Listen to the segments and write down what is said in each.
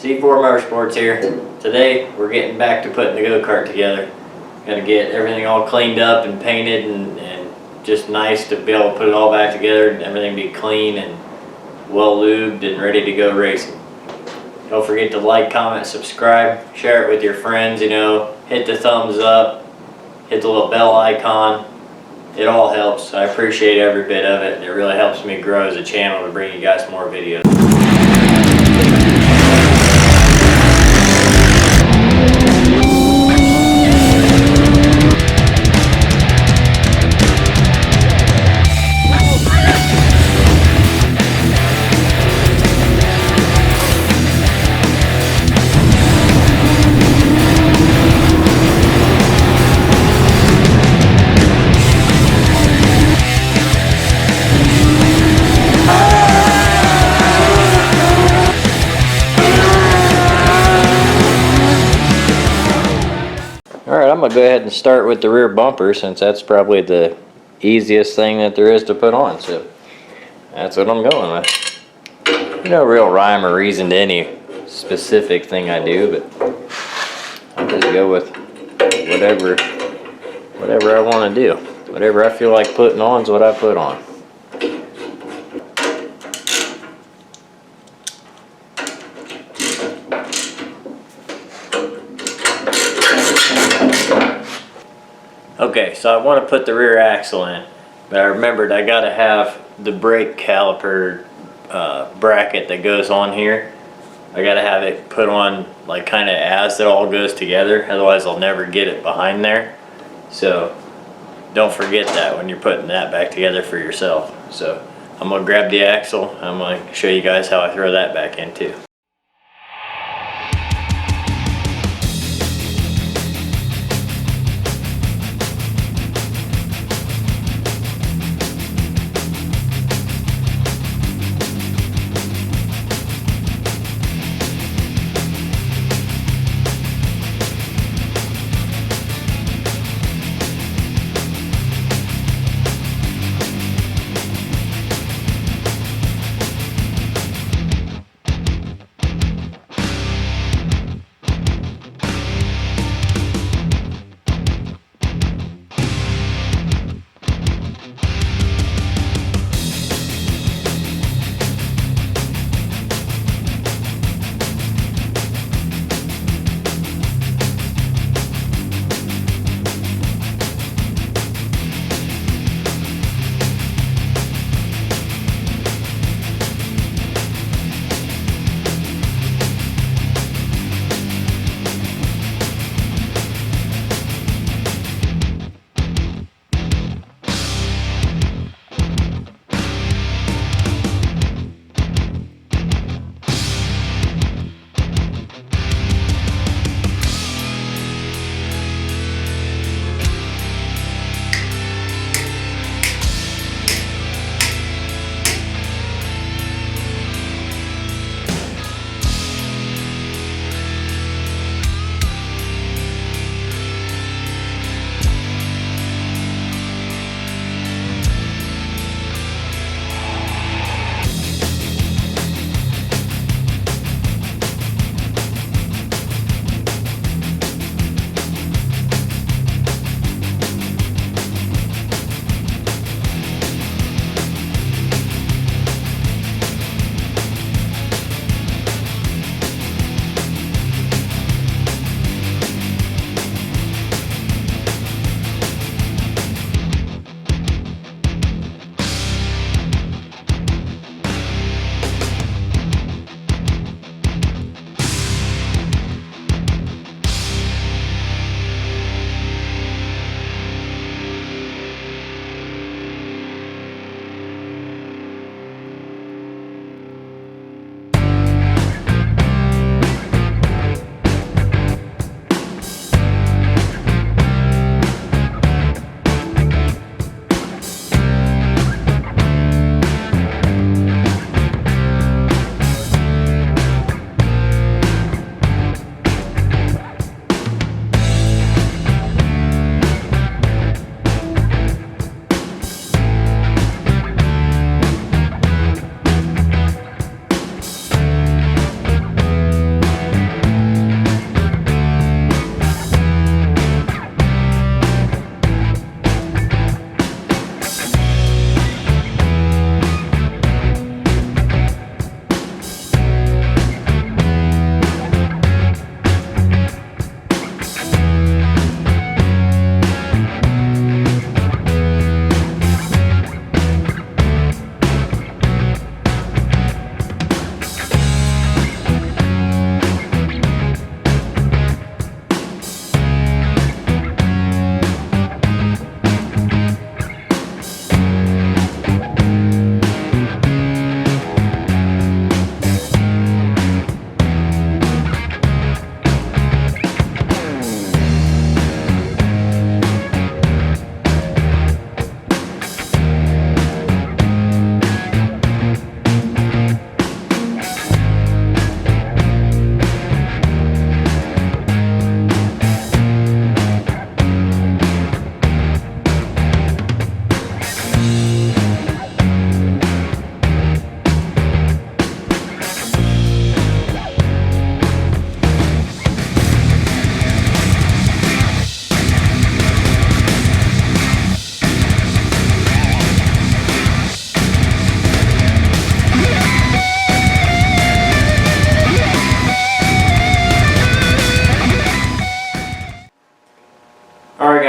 C4 Motorsports here. Today we're getting back to putting the go-kart together. Got to get everything all cleaned up and painted and just nice to be able to put it all back together and everything be clean and well lubed and ready to go racing. Don't forget to like, comment, subscribe, share it with your friends, hit the thumbs up, hit the little bell icon. It all helps. I appreciate every bit of it, and it really helps me grow as a channel to bring you guys more videos. Alright, I'm going to go ahead and start with the rear bumper since that's probably the easiest thing that there is to put on. So that's what I'm going with. No real rhyme or reason to any specific thing I do, but I'll just go with whatever I want to do. Whatever I feel like putting on is what I put on. Okay, so I want to put the rear axle in, but I remembered I got to have the brake caliper bracket that goes on here. I got to have it put on like kind of as it all goes together, otherwise I'll never get it behind there. So don't forget that when you're putting that back together for yourself. So I'm going to grab the axle. I'm going to show you guys how I throw that back in too.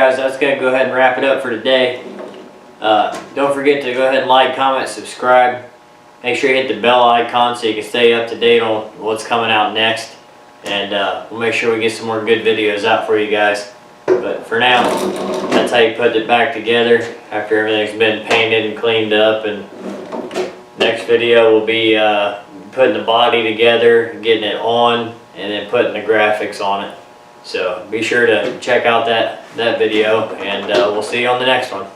guys, that's going to go ahead and wrap it up for today. Don't forget to go ahead and like, comment, subscribe. Make sure you hit the bell icon so you can stay up to date on what's coming out next. And we'll make sure we get some more good videos out for you guys. But for now, that's how you put it back together after everything's been painted and cleaned up. And next video will be putting the body together, getting it on, and then putting the graphics on it. So be sure to check out that video, and we'll see you on the next one.